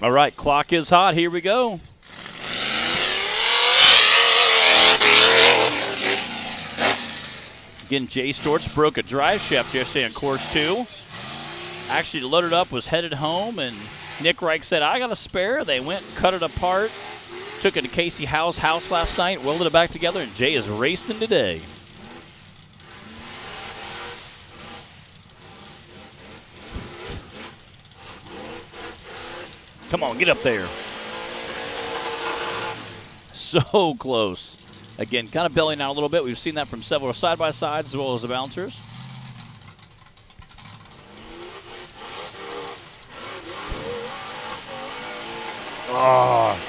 All right, clock is hot. Here we go. Again, Jay Stortz broke a drive shaft yesterday on course 2. Actually loaded up, was headed home, and Nick Reich said, I got a spare. They went, cut it apart, took it to Casey Howe's house last night, welded it back together, and Jay is racing today. Come on, get up there. So close. Again, kind of bellying out a little bit. We've seen that from several side-by-sides as well as the bouncers. Oh.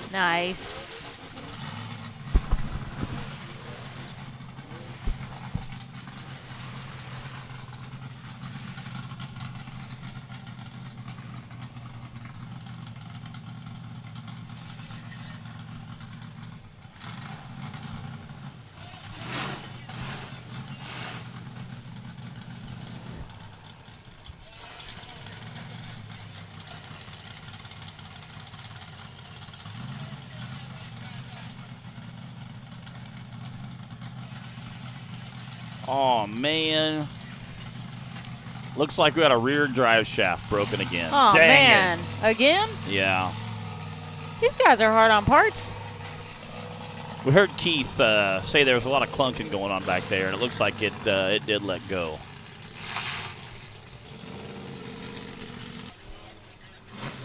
Nice. Oh, man. Looks like we got a rear drive shaft broken again. Oh, Dang man. it. Again? Yeah. These guys are hard on parts. We heard Keith say there was a lot of clunking going on back there, and it looks like it did let go.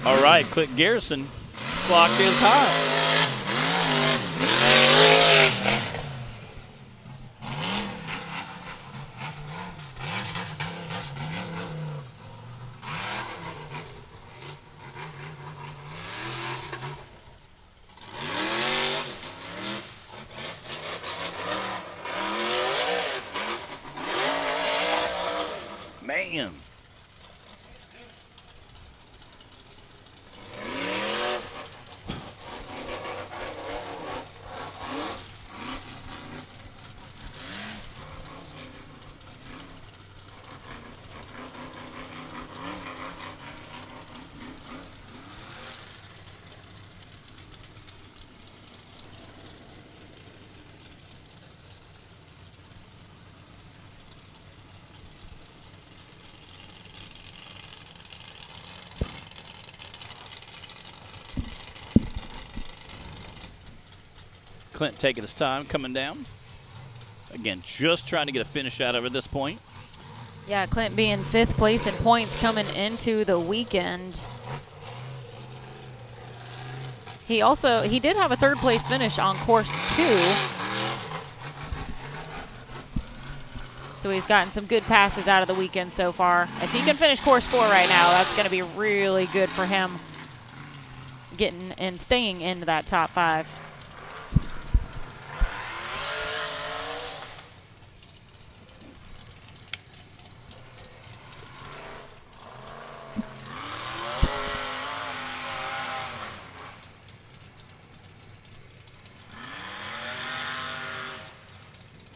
All right, Clint Garrison. Clock is hot. Man. Clint taking his time coming down. Again, just trying to get a finish out of it at this point. Yeah, Clint being 5th place in points coming into the weekend. He did have a 3rd place finish on course 2. So he's gotten some good passes out of the weekend so far. If he can finish course 4 right now, that's going to be really good for him getting and staying into that top 5.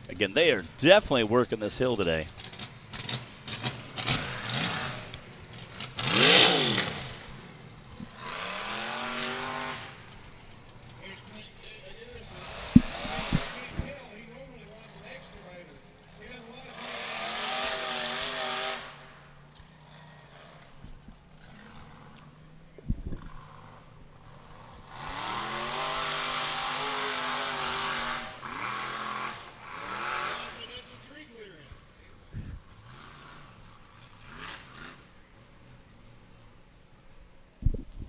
Again, they are definitely working this hill today.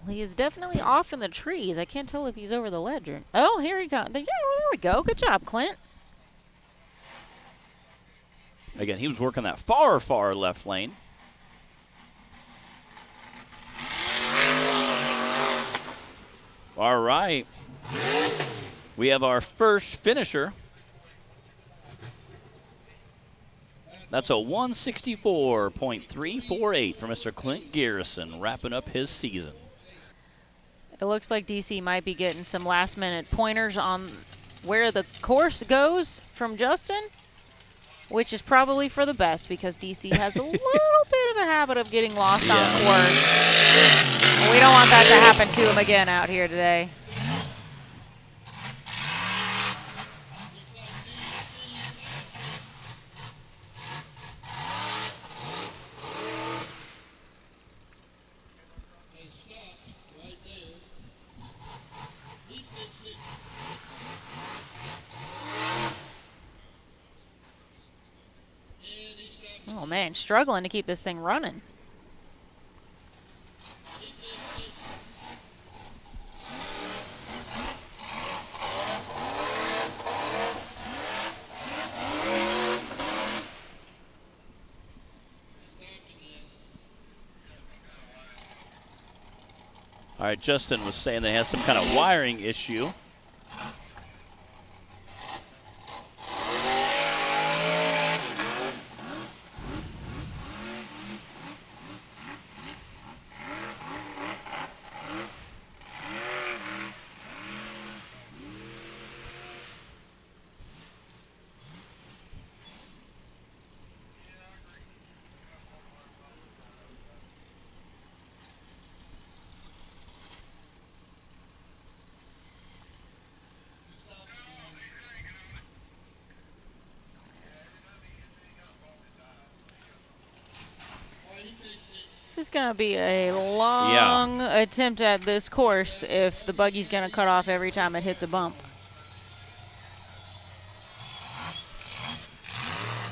He is definitely off in the trees. I can't tell if he's over the ledge or... Oh, here he goes. Yeah, there we go. Good job, Clint. Again, he was working that far, far left lane. All right. We have our first finisher. That's a 164.348 for Mr. Clint Garrison, wrapping up his season. It looks like DC might be getting some last-minute pointers on where the course goes from Justin, which is probably for the best because DC has a little bit of a habit of getting lost on course. And we don't want that to happen to him again out here today. Oh man, struggling to keep this thing running. All right, Justin was saying they have some kind of wiring issue. This is going to be a long attempt at this course if the buggy's going to cut off every time it hits a bump.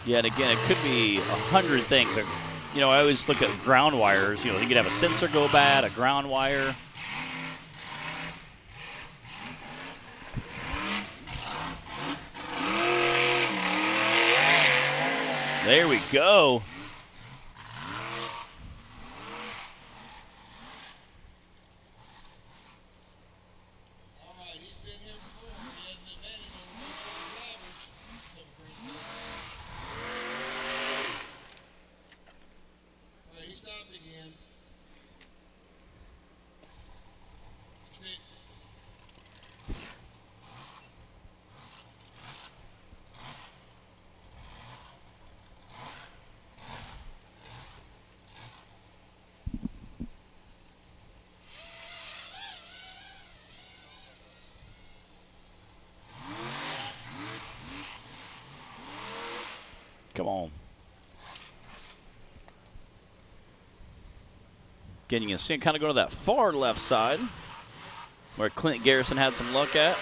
Yeah, and again, it could be 100 things. You know, I always look at ground wires. You know, you could have a sensor go bad, a ground wire. There we go. Come on. Getting you see kind of go to that far left side where Clint Garrison had some luck at.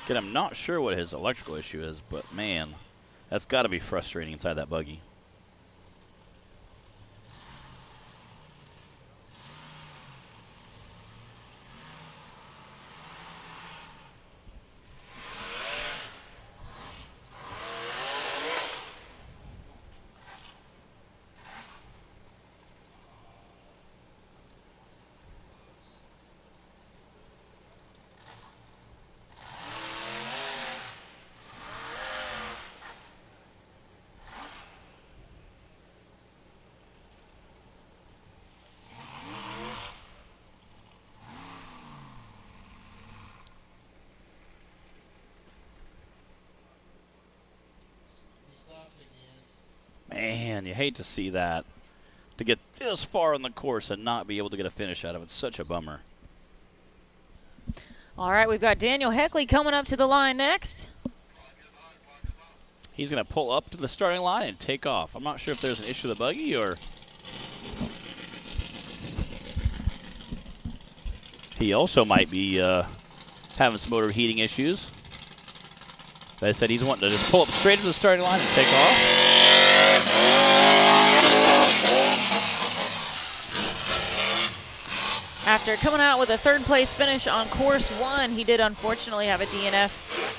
Again, I'm not sure what his electrical issue is, but man, that's got to be frustrating inside that buggy. Man, you hate to see that. To get this far on the course and not be able to get a finish out of it. It's such a bummer. All right, we've got Daniel Heckley coming up to the line next. He's going to pull up to the starting line and take off. I'm not sure if there's an issue with the buggy or... He also might be having some motor heating issues. But I said he's wanting to just pull up straight to the starting line and take off. After coming out with a third-place finish on course 1, he did unfortunately have a DNF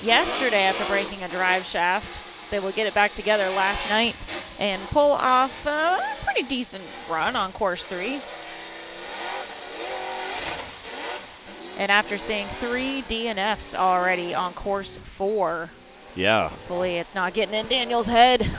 yesterday after breaking a drive shaft. So we'll get it back together last night and pull off a pretty decent run on course 3. And after seeing 3 DNFs already on course 4, Yeah. hopefully it's not getting in Daniel's head.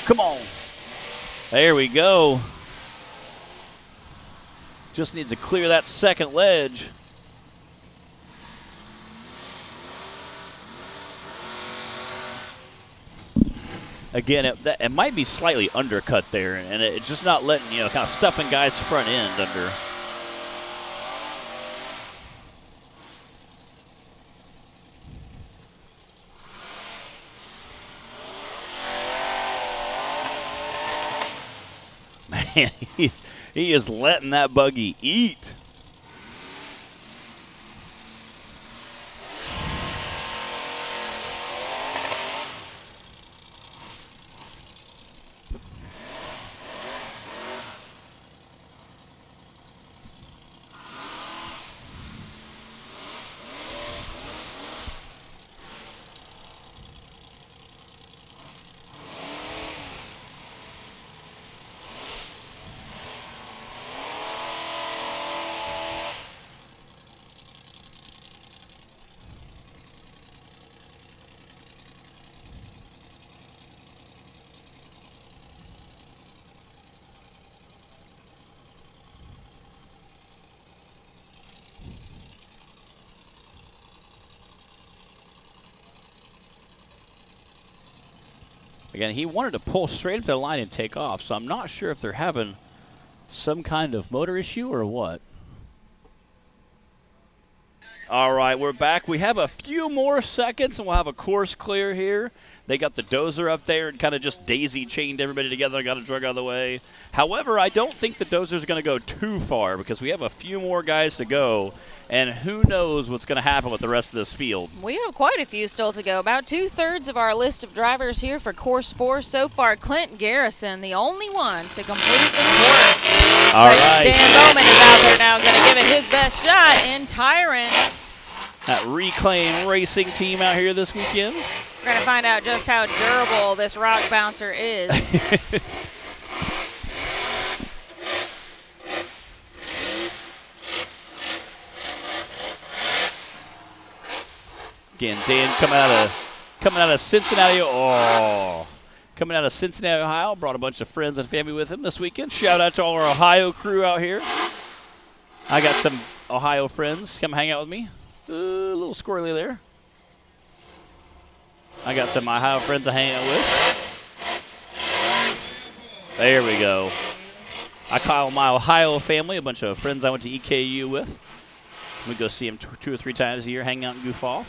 Come on. There we go. Just needs to clear that second ledge. Again, it might be slightly undercut there, and it's just not letting, kind of stuffing guys' front end under. Man, he is letting that buggy eat. Again, he wanted to pull straight up the line and take off, so I'm not sure if they're having some kind of motor issue or what. All right, we're back. We have a few more seconds, and we'll have a course clear here. They got the dozer up there and kind of just daisy-chained everybody together, got it drug out of the way. However, I don't think the dozer's going to go too far because we have a few more guys to go, and who knows what's going to happen with the rest of this field. We have quite a few still to go. About 2/3 of our list of drivers here for course 4 so far. Clint Garrison, the only one to complete the course. All right. Dan Bowman is out there now, going to give it his best shot in Tyrant. That Reclaim Racing team out here this weekend. We're going to find out just how durable this rock bouncer is. Again, Dan coming out of Cincinnati. Oh, coming out of Cincinnati, Ohio. Brought a bunch of friends and family with him this weekend. Shout out to all our Ohio crew out here. I got some Ohio friends come hang out with me. A little squirrely there. I got some Ohio friends to hang out with. There we go. I call my Ohio family, a bunch of friends I went to EKU with. We go see them 2 or 3 times a year, hang out and goof off.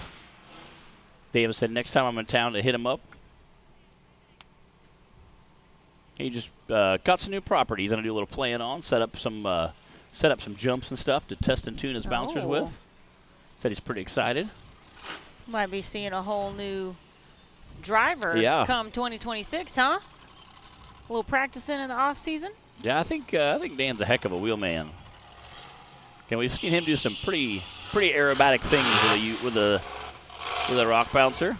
David said next time I'm in town to hit him up. He just got some new property he's gonna do a little playing on, set up some jumps and stuff to test and tune his bouncers with. Said he's pretty excited. Might be seeing a whole new driver come 2026, huh? A little practicing in the off season. Yeah, I think Dan's a heck of a wheel man. Okay, we've seen him do some pretty aerobatic things with a rock bouncer.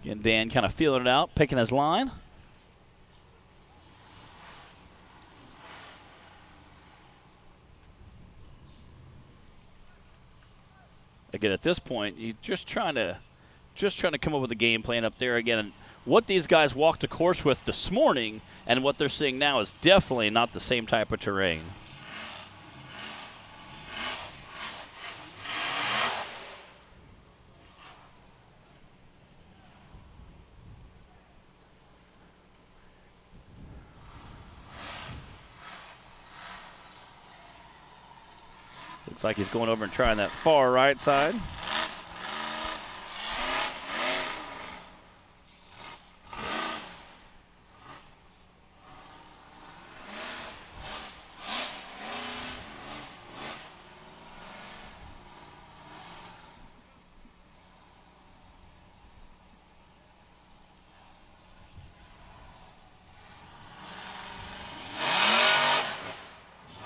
Again, Dan kind of feeling it out, picking his line. again, at this point, you're just trying to come up with a game plan up there. Again, what these guys walked the course with this morning and what they're seeing now is definitely not the same type of terrain. Looks like he's going over and trying that far right side.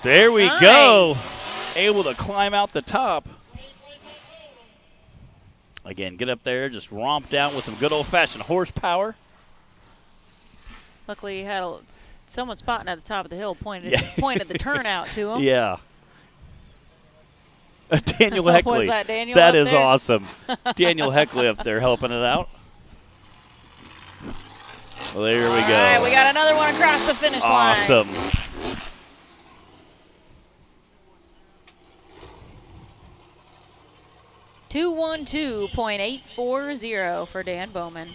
There we go. Able to climb out the top. Again, get up there, just romp down with some good old-fashioned horsepower. Luckily, he had someone spotting at the top of the hill pointed the turnout to him. Yeah. Daniel Heckley. Was that Daniel That up is there? awesome. Daniel Heckley up there helping it out. Well, there we go. All right, we got another one across the finish line. Awesome. .212.840 for Dan Bowman.